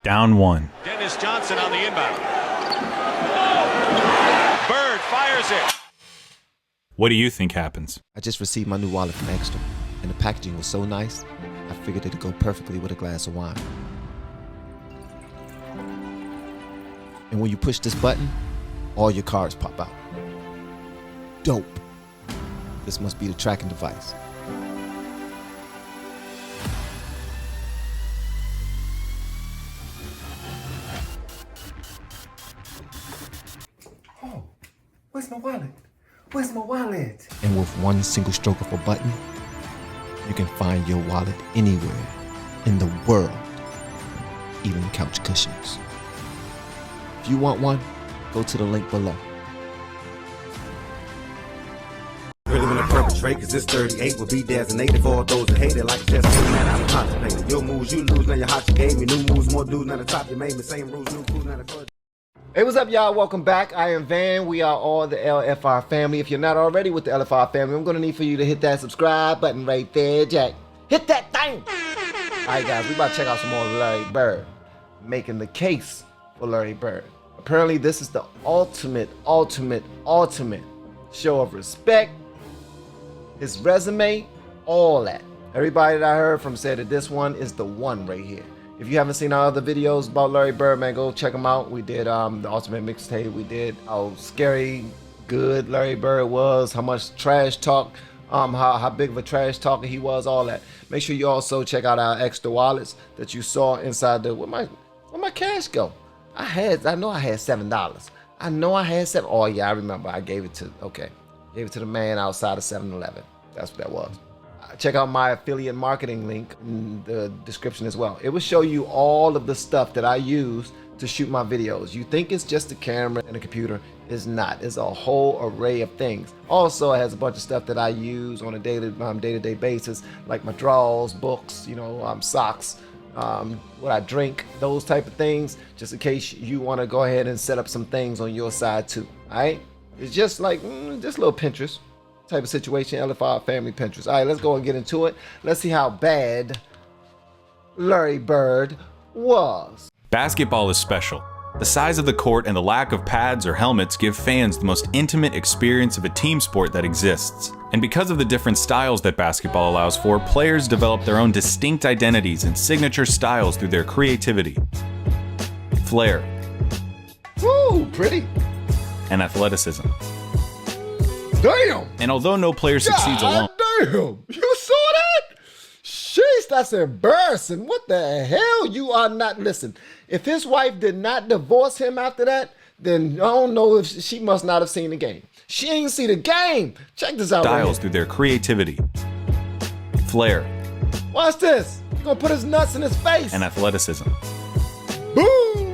Down one. Dennis Johnson on the inbound. Bird fires it. What do you think happens? I just received my new wallet from EKSTER, and the packaging was so nice, I figured it'd go perfectly with a glass of wine. And when you push this button, all your cards pop out. Dope. This must be the tracking device. Oh, where's my wallet? Where's my wallet? And with one single stroke of a button, you can find your wallet anywhere in the world, even couch cushions. If you want one, go to the link below. Really wanna perpetrate, cause this 38 will be designated for all those that hate it like just man, I'm contemplating. Your moves you lose, now your hot you gave me. New moves, more dudes, now the top you made me. Same rules, new crews, now the first. Hey, what's up, y'all? Welcome back. I am Van. We are all the LFR family. If you're not already with the LFR family, I'm gonna need for you to hit that subscribe button right there, Jack. Hit that thing! Alright, guys, we about to check out some more Larry Bird. Making the case for Larry Bird. Apparently, this is the ultimate show of respect. His resume, all that. Everybody that I heard from said that this one is the one right here. If you haven't seen our other videos about Larry Bird, man, go check them out. We did the ultimate mixtape. We did how scary good Larry Bird was, how much trash talk, how big of a trash talker he was, all that. Make sure you also check out our EKSTER wallets that you saw inside the, where my cash go? I know I had $7. I know I had $7. Oh yeah, I remember. I gave it to, gave it to the man outside of 7-Eleven. That's what that was. Check out my affiliate marketing link in the description as well. It will show you all of the stuff that I use to shoot my videos. You think it's just a camera and a computer. It's not. It's a whole array of things. Also, it has a bunch of stuff that I use on a day-to-day basis, like my drawers, books, you know, socks, what I drink, those type of things, just in case you want to go ahead and set up some things on your side too. All right? It's just like just a little Pinterest type of situation, LFR Family Pinterest. All right, let's go and get into it. Let's see how bad Larry Bird was. Basketball is special. The size of the court and the lack of pads or helmets give fans the most intimate experience of a team sport that exists. And because of the different styles that basketball allows for, players develop their own distinct identities and signature styles through their creativity, flair, Woo, pretty. and athleticism. Damn. And although no player succeeds alone, Damn, you saw that? Sheesh, that's embarrassing. What the hell? You are not, listen, if his wife did not divorce him after that, then I don't know if she must not have seen the game. She ain't see the game. Check this out. styles Right through their creativity, flair, Watch this. You're gonna put his nuts in his face. and athleticism. Boom.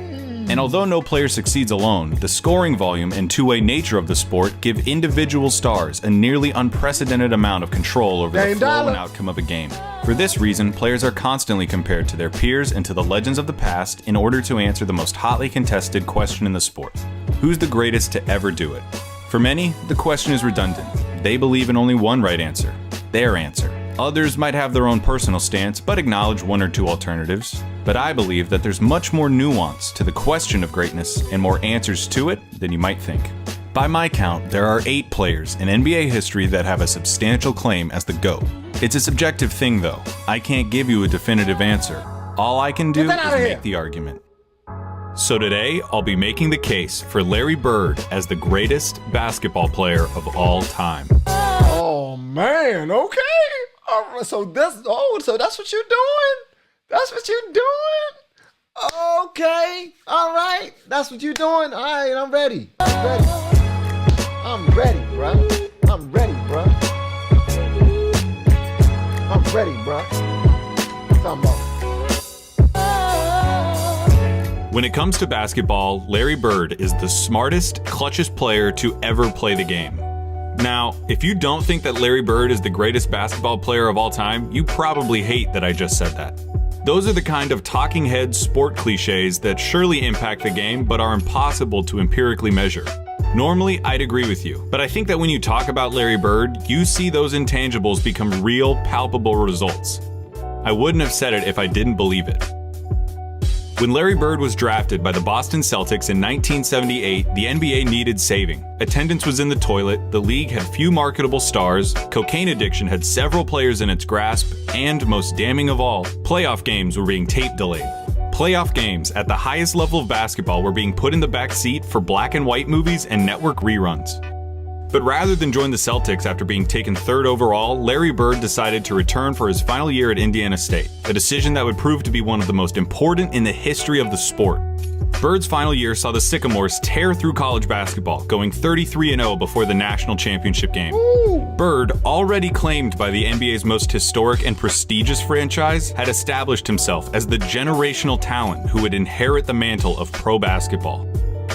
And although no player succeeds alone, the scoring volume and two-way nature of the sport give individual stars a nearly unprecedented amount of control over the Dame flow Dollar. and outcome of a game. For this reason, players are constantly compared to their peers and to the legends of the past in order to answer the most hotly contested question in the sport: who's the greatest to ever do it? For many, the question is redundant. They believe in only one right answer: their answer. Others might have their own personal stance, but acknowledge one or two alternatives. But I believe that there's much more nuance to the question of greatness and more answers to it than you might think. By my count, there are 8 players in NBA history that have a substantial claim as the GOAT. It's a subjective thing though. I can't give you a definitive answer. All I can do is that outta here. make the argument. So today, I'll be making the case for Larry Bird as the greatest basketball player of all time. Oh man, okay. All right, so that's what you're doing? That's what you're doing? Okay. All right. That's what you're doing. All right, I'm ready. I'm ready, bro. I'm ready, bro. I'm ready, bro. Talking about. When it comes to basketball, Larry Bird is the smartest, clutchest player to ever play the game. Now, if you don't think that Larry Bird is the greatest basketball player of all time, you probably hate that I just said that. Those are the kind of talking head sport cliches that surely impact the game but are impossible to empirically measure. Normally, I'd agree with you, but I think that when you talk about Larry Bird, you see those intangibles become real, palpable results. I wouldn't have said it if I didn't believe it. When Larry Bird was drafted by the Boston Celtics in 1978, the NBA needed saving. Attendance was in the toilet, the league had few marketable stars, cocaine addiction had several players in its grasp, and most damning of all, playoff games were being tape delayed. Playoff games at the highest level of basketball were being put in the back seat for black and white movies and network reruns. But rather than join the Celtics after being taken third overall, Larry Bird decided to return for his final year at Indiana State, a decision that would prove to be one of the most important in the history of the sport. Bird's final year saw the Sycamores tear through college basketball, going 33-0 before the national championship game. Bird, already claimed by the NBA's most historic and prestigious franchise, had established himself as the generational talent who would inherit the mantle of pro basketball.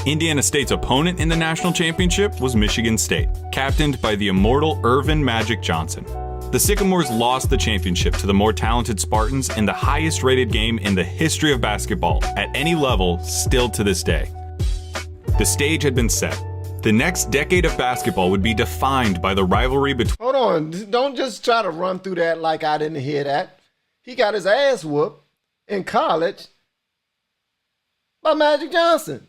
Indiana State's opponent in the national championship was Michigan State, captained by the immortal Irvin Magic Johnson. The Sycamores lost the championship to the more talented Spartans in the highest-rated game in the history of basketball at any level still to this day. The stage had been set. The next decade of basketball would be defined by the rivalry between... Hold on, don't just try to run through that like I didn't hear that. He got his ass whooped in college by Magic Johnson.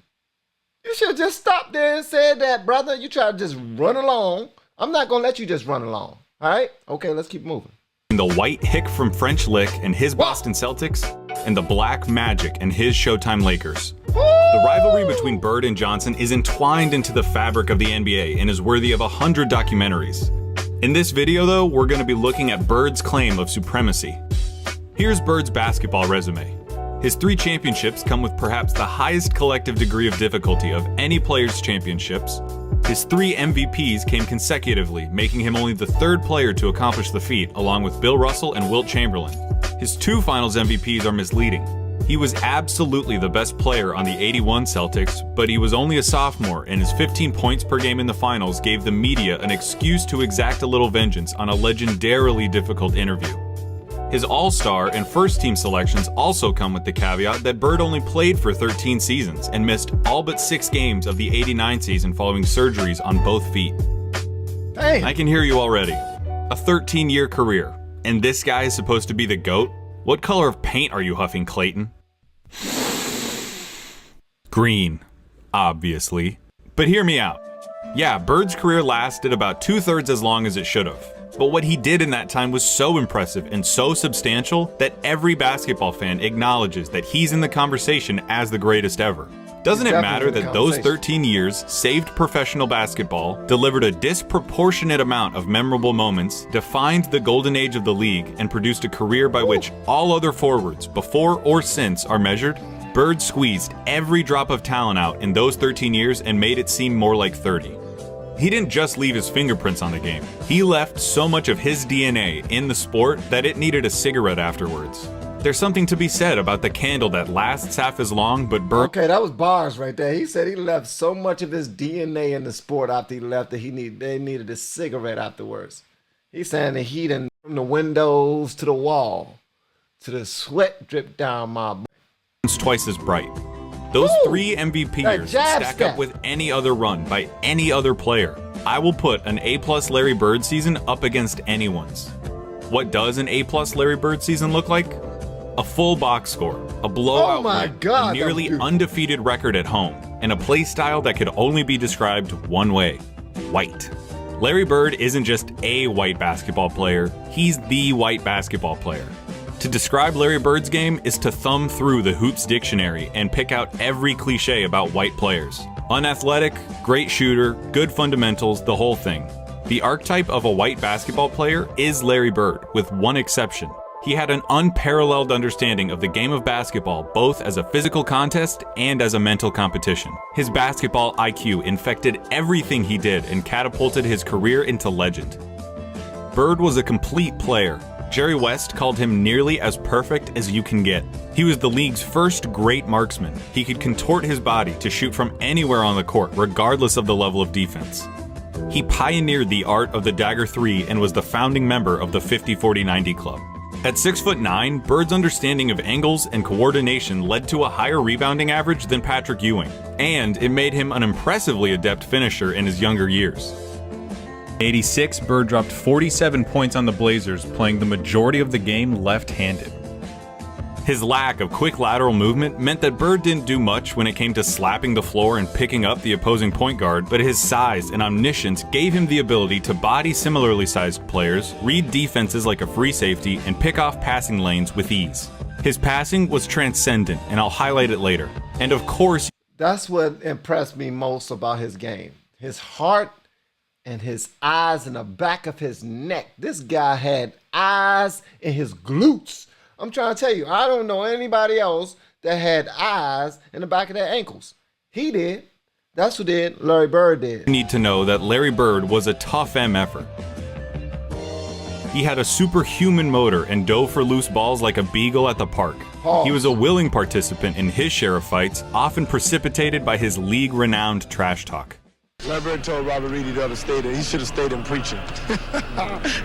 You should have just stopped there and said that, brother. You try to just run along. I'm not going to let you just run along. All right? Okay, let's keep moving. The white hick from French Lick and his Boston Celtics, and the black Magic and his Showtime Lakers. The rivalry between Bird and Johnson is entwined into the fabric of the NBA and is worthy of 100 documentaries. In this video, though, we're going to be looking at Bird's claim of supremacy. Here's Bird's basketball resume. His 3 championships come with perhaps the highest collective degree of difficulty of any player's championships. His 3 MVPs came consecutively, making him only the 3rd player to accomplish the feat, along with Bill Russell and Wilt Chamberlain. His 2 finals MVPs are misleading. He was absolutely the best player on the '81 Celtics, but he was only a sophomore, and his 15 points per game in the finals gave the media an excuse to exact a little vengeance on a legendarily difficult interview. His All-Star and first-team selections also come with the caveat that Bird only played for 13 seasons and missed all but 6 games of the '89 season following surgeries on both feet. Dang. I can hear you already. A 13-year career, and this guy is supposed to be the GOAT? What color of paint are you huffing, Clayton? Green, obviously. But hear me out. Yeah, Bird's career lasted about 2/3 as long as it should have. But what he did in that time was so impressive and so substantial that every basketball fan acknowledges that he's in the conversation as the greatest ever. Doesn't it matter that those 13 years saved professional basketball, delivered a disproportionate amount of memorable moments, defined the golden age of the league, and produced a career by which all other forwards, before or since, are measured? Bird squeezed every drop of talent out in those 13 years and made it seem more like 30. He didn't just leave his fingerprints on the game. He left so much of his DNA in the sport that it needed a cigarette afterwards. There's something to be said about the candle that lasts half as long, but Bird... Okay, that was bars right there. He said he left so much of his DNA in the sport after he left that they needed a cigarette afterwards. He's saying the heat and from the windows to the wall, to the sweat drip down my... twice as bright. Those 3 MVP years stack up with any other run by any other player. I will put an A+ Larry Bird season up against anyone's. What does an A+ Larry Bird season look like? A full box score, a blowout win, a nearly undefeated record at home, and a play style that could only be described one way: white. Larry Bird isn't just a white basketball player, he's the white basketball player. To describe Larry Bird's game is to thumb through the Hoops dictionary and pick out every cliche about white players. Unathletic, great shooter, good fundamentals, the whole thing. The archetype of a white basketball player is Larry Bird, with one exception. He had an unparalleled understanding of the game of basketball, both as a physical contest and as a mental competition. His basketball IQ infected everything he did and catapulted his career into legend. Bird was a complete player. Jerry West called him nearly as perfect as you can get. He was the league's first great marksman. He could contort his body to shoot from anywhere on the court, regardless of the level of defense. He pioneered the art of the dagger 3 and was the founding member of the 50-40-90 club. At 6'9", Bird's understanding of angles and coordination led to a higher rebounding average than Patrick Ewing, and it made him an impressively adept finisher in his younger years. In '86, Bird dropped 47 points on the Blazers, playing the majority of the game left-handed. His lack of quick lateral movement meant that Bird didn't do much when it came to slapping the floor and picking up the opposing point guard, but his size and omniscience gave him the ability to body similarly sized players, read defenses like a free safety, and pick off passing lanes with ease. His passing was transcendent, and I'll highlight it later. And of course, that's what impressed me most about his game. His heart and his eyes in the back of his neck. This guy had eyes in his glutes. I'm trying to tell you, I don't know anybody else that had eyes in the back of their ankles. He did. That's what Larry Bird did. you need to know that Larry Bird was a tough effort. He had a superhuman motor and dove for loose balls like a beagle at the park. Pause. He was a willing participant in his share of fights, often precipitated by his league-renowned trash talk. Larry Bird told Robert Reed he'd ought to stay there. He should have stayed in preaching.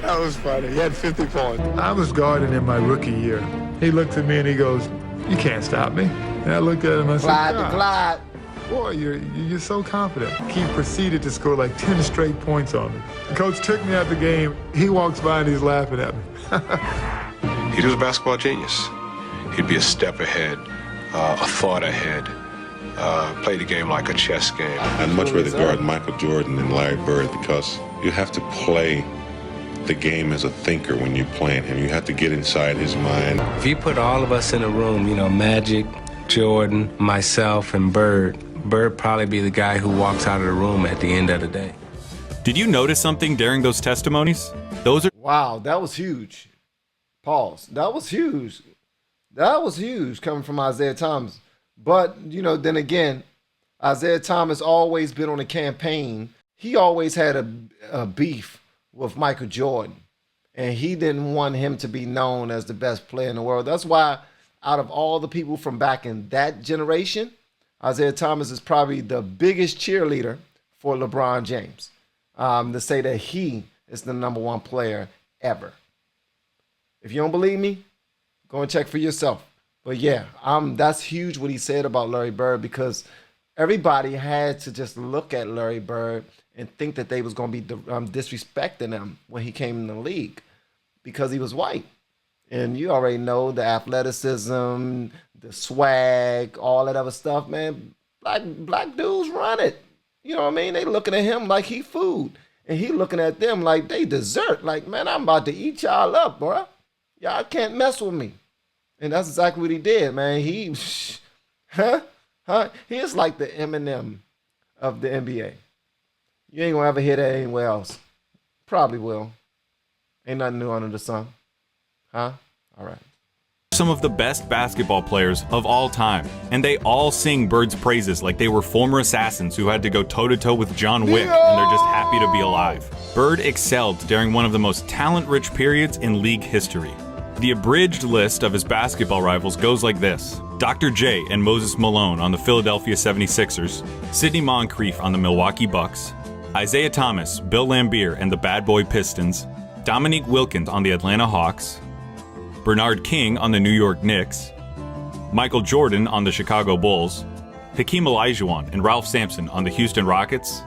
That was funny. He had 50 points. I was guarding in my rookie year. He looked at me and he goes, "You can't stop me." And I looked at him and I said, Glide to "God, glide. boy, you're so confident." He proceeded to score like 10 straight points on me. The coach took me out the game. He walks by and he's laughing at me. He was a basketball genius. He'd be a step ahead, a thought ahead, play the game like a chess game. I'd much rather guard Michael Jordan than Larry Bird because you have to play the game as a thinker when you're playing him. You have to get inside his mind. If you put all of us in a room, Magic, Jordan, myself, and Bird probably be the guy who walks out of the room at the end of the day. Did you notice something during those testimonies? Those are Wow, that was huge. Pause. That was huge. That was huge coming from Isaiah Thomas. But, then again, Isaiah Thomas always been on a campaign. He always had a beef with Michael Jordan. And he didn't want him to be known as the best player in the world. That's why out of all the people from back in that generation, Isaiah Thomas is probably the biggest cheerleader for LeBron James. To say that he is the #1 player ever. If you don't believe me, go and check for yourself. But yeah, that's huge what he said about Larry Bird, because everybody had to just look at Larry Bird and think that they was going to be disrespecting him when he came in the league because he was white. And you already know the athleticism, the swag, all that other stuff, man. Black dudes run it. You know what I mean? They looking at him like he food. And he looking at them like they dessert. Like, man, I'm about to eat y'all up, bro. Y'all can't mess with me. And that's exactly what he did, man. He is like the Eminem of the NBA. You ain't gonna ever hear that anywhere else. Probably will. Ain't nothing new under the sun. All right. some of the best basketball players of all time, and they all sing Bird's praises like they were former assassins who had to go toe-to-toe with John Wick, and they're just happy to be alive. Bird excelled during one of the most talent-rich periods in league history. The abridged list of his basketball rivals goes like this: Dr. J and Moses Malone on the Philadelphia 76ers, Sidney Moncrief on the Milwaukee Bucks, Isaiah Thomas, Bill Laimbeer and the Bad Boy Pistons, Dominique Wilkins on the Atlanta Hawks, Bernard King on the New York Knicks, Michael Jordan on the Chicago Bulls, Hakeem Olajuwon and Ralph Sampson on the Houston Rockets,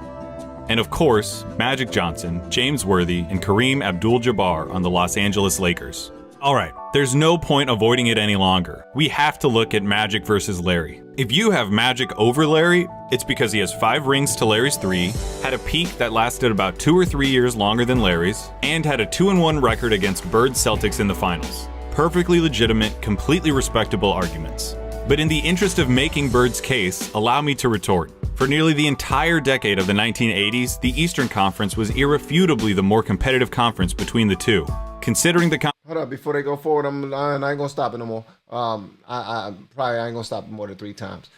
and of course, Magic Johnson, James Worthy, and Kareem Abdul-Jabbar on the Los Angeles Lakers. Alright, there's no point avoiding it any longer. We have to look at Magic versus Larry. If you have Magic over Larry, it's because he has 5 rings to Larry's 3, had a peak that lasted about 2 or 3 years longer than Larry's, and had a 2-1 record against Bird's Celtics in the finals. Perfectly legitimate, completely respectable arguments. But in the interest of making Bird's case, allow me to retort. For nearly the entire decade of the 1980s, the Eastern Conference was irrefutably the more competitive conference between the two. Considering the Hold up, before they go forward, I ain't gonna stop it no more. I ain't gonna stop it more than 3 times.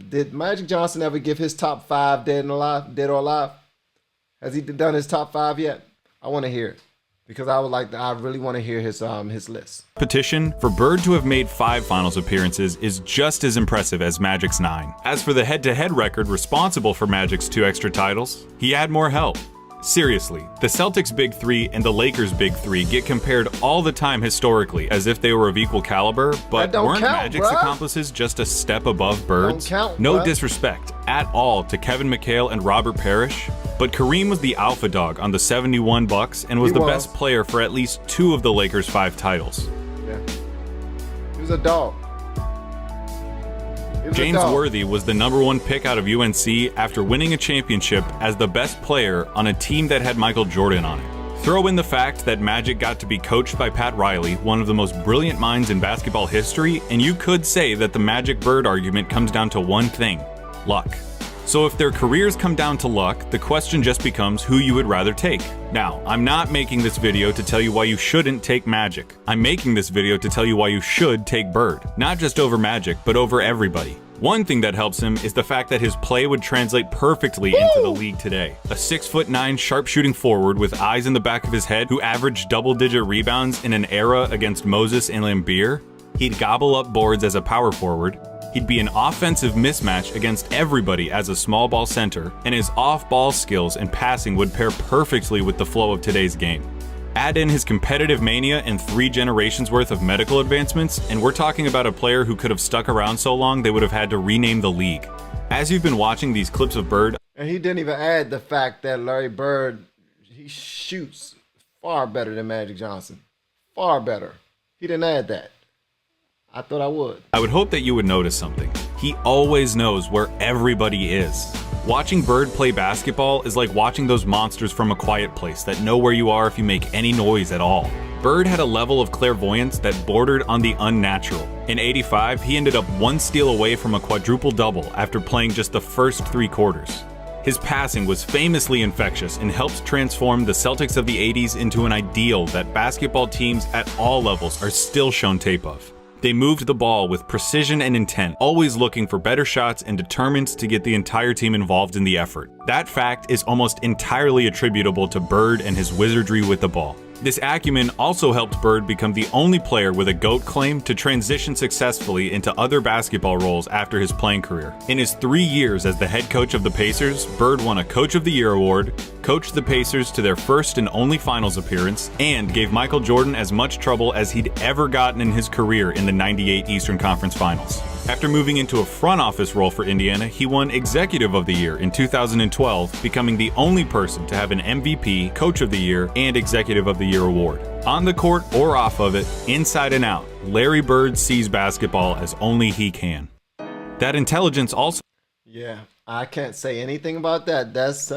Did Magic Johnson ever give his top 5 dead or alive? Has he done his top 5 yet? I want to hear it because I really want to hear his list. Petition for Bird to have made 5 finals appearances is just as impressive as Magic's 9. As for the head-to-head record responsible for Magic's 2 extra titles, he had more help. Seriously, the Celtics' Big 3 and the Lakers' Big 3 get compared all the time historically as if they were of equal caliber, but weren't Magic's accomplices just a step above Bird's? No disrespect at all to Kevin McHale and Robert Parrish, but Kareem was the alpha dog on the 71 Bucks and was the best player for at least 2 of the Lakers' 5 titles. Yeah. He was a dog. James Worthy was the #1 pick out of UNC after winning a championship as the best player on a team that had Michael Jordan on it. Throw in the fact that Magic got to be coached by Pat Riley, one of the most brilliant minds in basketball history, and you could say that the Magic-Bird argument comes down to one thing: luck. So if their careers come down to luck, the question just becomes who you would rather take. Now, I'm not making this video to tell you why you shouldn't take Magic. I'm making this video to tell you why you should take Bird. Not just over Magic, but over everybody. One thing that helps him is the fact that his play would translate perfectly into the league today. A 6'9" sharpshooting forward with eyes in the back of his head who averaged double-digit rebounds in an era against Moses and Lambeer. He'd gobble up boards as a power forward. He'd be an offensive mismatch against everybody as a small ball center, and his off-ball skills and passing would pair perfectly with the flow of today's game. Add in his competitive mania and 3 generations worth of medical advancements, and we're talking about a player who could have stuck around so long they would have had to rename the league. As you've been watching these clips of Bird, and he didn't even add the fact that Larry Bird, he shoots far better than Magic Johnson. Far better. He didn't add that. I thought I would. I would hope that you would notice something. He always knows where everybody is. Watching Bird play basketball is like watching those monsters from A Quiet Place that know where you are if you make any noise at all. Bird had a level of clairvoyance that bordered on the unnatural. In '85, he ended up 1 steal away from a quadruple-double after playing just the first 3 quarters. His passing was famously infectious and helped transform the Celtics of the '80s into an ideal that basketball teams at all levels are still shown tape of. They moved the ball with precision and intent, always looking for better shots and determined to get the entire team involved in the effort. That fact is almost entirely attributable to Bird and his wizardry with the ball. This acumen also helped Bird become the only player with a GOAT claim to transition successfully into other basketball roles after his playing career. In his 3 years as the head coach of the Pacers, Bird won a Coach of the Year award, coached the Pacers to their first and only finals appearance, and gave Michael Jordan as much trouble as he'd ever gotten in his career in the '98 Eastern Conference Finals. After moving into a front office role for Indiana, he won Executive of the Year in 2012, becoming the only person to have an MVP, Coach of the Year, and Executive of the Year award. On the court or off of it, inside and out, Larry Bird sees basketball as only he can. That intelligence also... Yeah, I can't say anything about that. That's,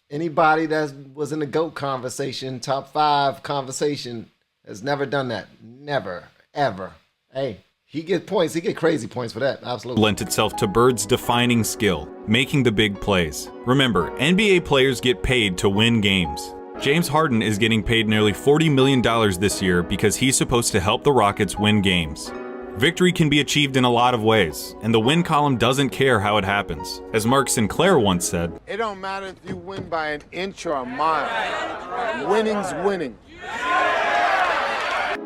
anybody that was in the GOAT conversation, top 5 conversation, has never done that. Never, ever. Hey, he get points. He get crazy points for that. Absolutely. Lent itself to Bird's defining skill, making the big plays. Remember, NBA players get paid to win games. James Harden is getting paid nearly $40 million this year because he's supposed to help the Rockets win games. Victory can be achieved in a lot of ways, and the win column doesn't care how it happens. As Mark Sinclair once said, It don't matter if you win by an inch or a mile. Winning's winning.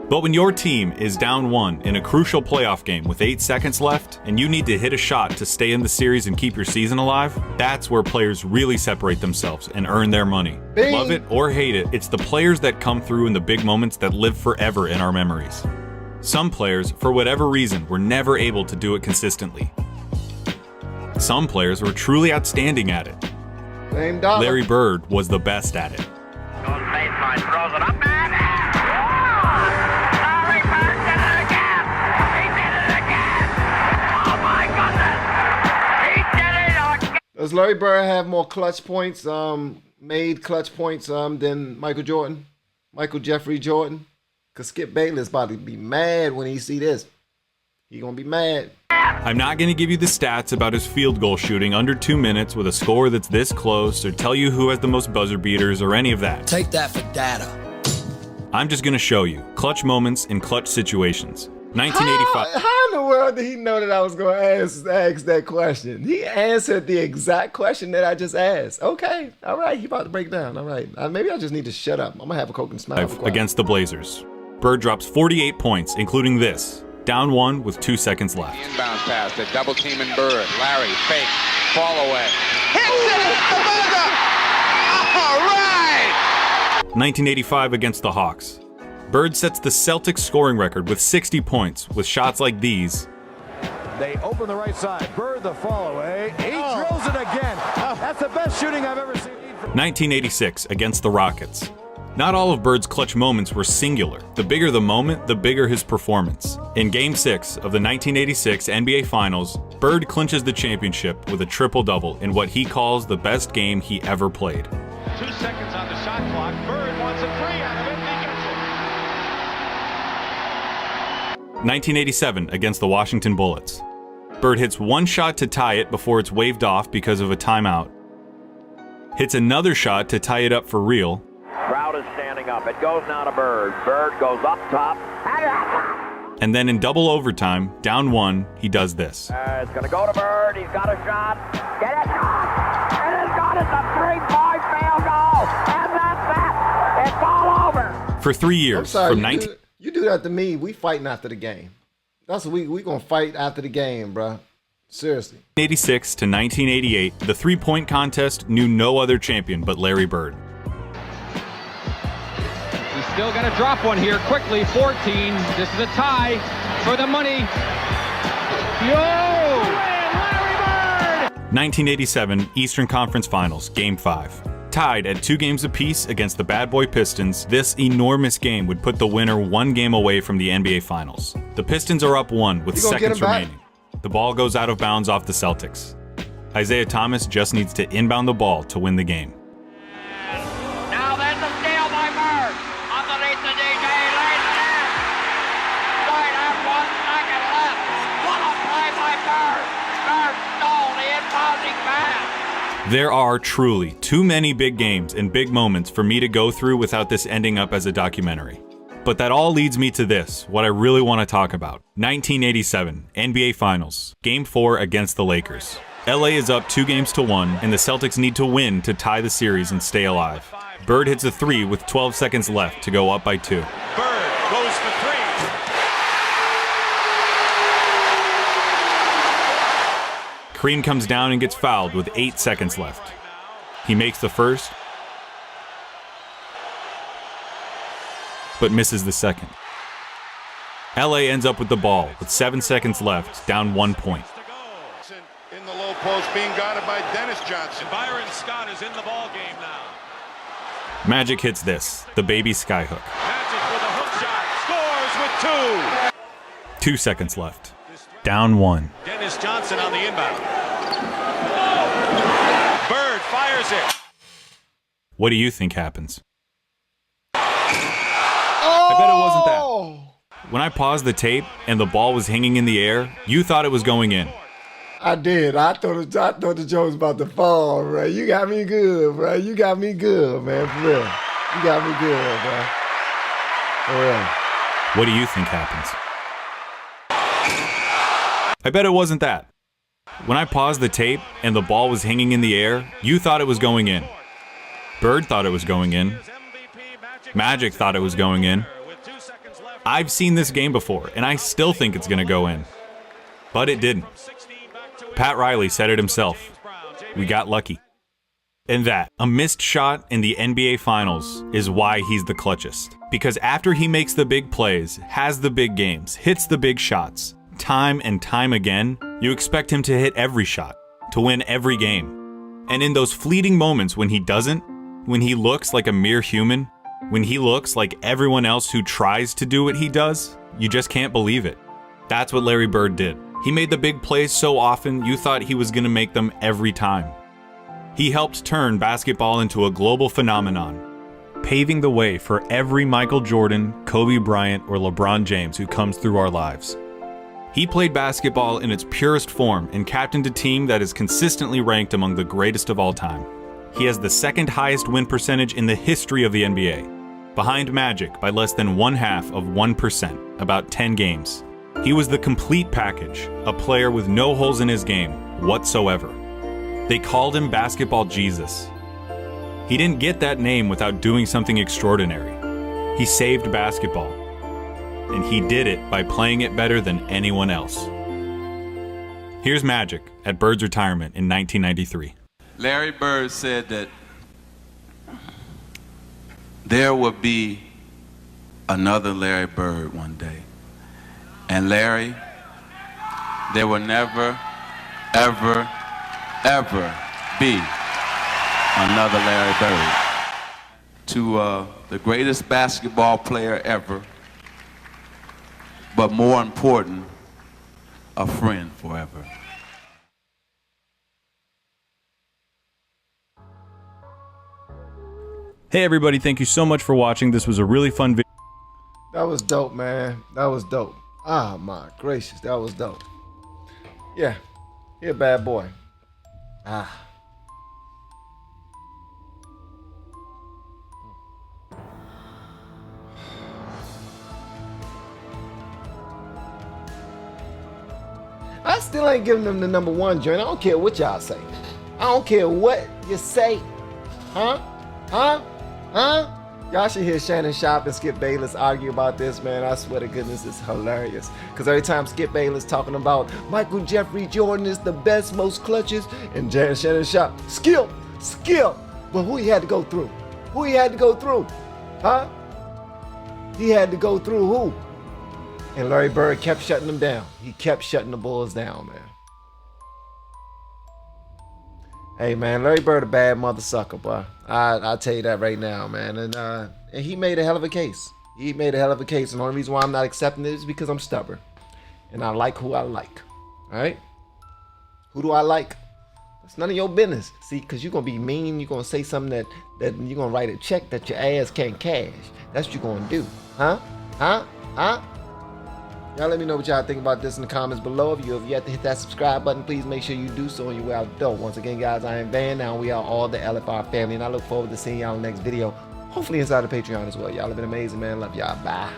But when your team is down 1 in a crucial playoff game with 8 seconds left, and you need to hit a shot to stay in the series and keep your season alive, that's where players really separate themselves and earn their money. Bing. Love it or hate it, it's the players that come through in the big moments that live forever in our memories. Some players, for whatever reason, were never able to do it consistently. Some players were truly outstanding at it. Larry Bird was the best at it. Throws it up, man. Larry Bird did it again. He did it again. Oh my goodness. He did it again. Does Larry Bird have more clutch points, made clutch points than Michael Jordan? Michael Jeffrey Jordan? Because Skip Bayless about to be mad when he see this. He gonna be mad. I'm not going to give you the stats about his field goal shooting under 2 minutes with a score that's this close, or tell you who has the most buzzer beaters, or any of that. Take that for data. I'm just going to show you clutch moments in clutch situations. 1985. How in the world did he know that I was going to ask that question? He answered the exact question that I just asked. Okay, all right, he about to break down. All right, maybe I just need to shut up. I'm going to have a Coke and smile. Against the Blazers. Bird drops 48 points, including this. Down 1 with 2 seconds left. Inbound pass to double team and Bird. Larry, fake, fall away. Hits it at the buzzer! All right! 1985 against the Hawks. Bird sets the Celtics scoring record with 60 points with shots like these. They open the right side. Bird the fall away. He drills it again. That's the best shooting I've ever seen. 1986 against the Rockets. Not all of Bird's clutch moments were singular. The bigger the moment, the bigger his performance. In Game 6 of the 1986 NBA Finals, Bird clinches the championship with a triple-double in what he calls the best game he ever played. 2 seconds on the shot clock. Bird wants a three out of it. He gets it. 1987 against the Washington Bullets. Bird hits one shot to tie it before it's waved off because of a timeout. Hits another shot to tie it up for real. Crowd is standing up. It goes now to Bird. Bird goes up top. And then in double overtime, down one, he does this. It's going to go to Bird. He's got a shot. Get it! And it's got it. It's a 3-point field goal. And that's that. It's all over. For 3 years, I'm sorry, from 19... you do that to me, we fighting after the game. That's what we gonna fight after the game, bro. Seriously. 1986 to 1988, the three-point contest knew no other champion but Larry Bird. He's still got to drop one here quickly. 14. This is a tie for the money. Yo! Larry Bird! 1987 Eastern Conference Finals, Game 5. Tied at 2 games apiece against the Bad Boy Pistons, this enormous game would put the winner 1 game away from the NBA Finals. The Pistons are up 1 with seconds remaining. The ball goes out of bounds off the Celtics. Isaiah Thomas just needs to inbound the ball to win the game. Now there's a steal by Bird. Underneath the DJ, lays it in. Right at 1 second left. What a play by Bird. Bird stole the impounding pass. There are truly too many big games and big moments for me to go through without this ending up as a documentary. But that all leads me to this, what I really want to talk about. 1987, NBA Finals, Game 4 against the Lakers. LA is up 2-1, and the Celtics need to win to tie the series and stay alive. Bird hits a 3 with 12 seconds left to go up by 2. Bird goes for 3. Kareem comes down and gets fouled with 8 seconds left. He makes the first, but misses the second. LA ends up with the ball with 7 seconds left, down 1 point. In the low post, being guarded by Dennis Johnson. Byron Scott is in the ball game now. Magic hits this, the baby skyhook. Magic with a hook shot. Scores with 2. 2 seconds left, down 1. Dennis Johnson on the inbound. Bird fires it. What do you think happens? I bet it wasn't that. When I paused the tape and the ball was hanging in the air, you thought it was going in. I did. I thought the joke was about to fall, bro. You got me good, bro. You got me good, man. For real. You got me good, bro. For real. What do you think happens? I bet it wasn't that. When I paused the tape and the ball was hanging in the air, you thought it was going in. Bird thought it was going in. Magic thought it was going in. I've seen this game before, and I still think it's going to go in. But it didn't. Pat Riley said it himself. We got lucky. And that, a missed shot in the NBA Finals, is why he's the clutchest. Because after he makes the big plays, has the big games, hits the big shots, time and time again, you expect him to hit every shot, to win every game. And in those fleeting moments when he doesn't, when he looks like a mere human, when he looks like everyone else who tries to do what he does, you just can't believe it. That's what Larry Bird did. He made the big plays so often you thought he was going to make them every time. He helped turn basketball into a global phenomenon, paving the way for every Michael Jordan, Kobe Bryant, or LeBron James who comes through our lives. He played basketball in its purest form and captained a team that is consistently ranked among the greatest of all time. He has the second highest win percentage in the history of the NBA, behind Magic by less than 0.5%, about 10 games. He was the complete package, a player with no holes in his game whatsoever. They called him Basketball Jesus. He didn't get that name without doing something extraordinary. He saved basketball, and he did it by playing it better than anyone else. Here's Magic at Bird's retirement in 1993. Larry Bird said that there will be another Larry Bird one day. And Larry, there will never, ever, ever be another Larry Bird. to the greatest basketball player ever, but more important, a friend forever. Hey everybody, thank you so much for watching. This was a really fun video. That was dope, man. That was dope. Ah, my gracious, that was dope. Yeah, he a bad boy. Ah. I still ain't giving them the #1 joint. I don't care what y'all say. I don't care what you say. Huh? Y'all should hear Shannon Sharpe and Skip Bayless argue about this, man. I swear to goodness, it's hilarious. Because every time Skip Bayless talking about Michael Jeffrey Jordan is the best, most clutches, and Shannon Sharpe, Skip. But who he had to go through? Who he had to go through? Huh? He had to go through who? And Larry Bird kept shutting them down. He kept shutting the Bulls down, man. Hey, man, Larry Bird a bad mother sucker, boy. I'll tell you that right now, man. And he made a hell of a case. He made a hell of a case. And the only reason why I'm not accepting it is because I'm stubborn. And I like who I like. All right? Who do I like? It's none of your business. See, because you're going to be mean. You're going to say something that you're going to write a check that your ass can't cash. That's what you're going to do. Huh? Y'all let me know what y'all think about this in the comments below. If you have yet to hit that subscribe button, please make sure you do so and you're out the door. Once again, guys, I am Van. Now we are all the LFR family, and I look forward to seeing y'all in the next video. Hopefully inside the Patreon as well. Y'all have been amazing, man. Love y'all. Bye.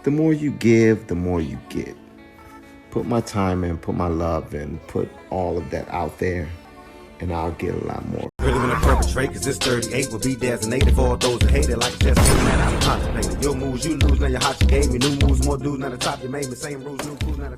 The more you give, the more you get. Put my time in, put my love in, put all of that out there, and I'll get a lot more. Really gonna perpetrate, cause this 38 will be designated for all those that hate it like just man, I'm contemplating. Your moves you lose, now your hot you gave me new moves, more dudes, now the top you made me, same rules, new crews, now the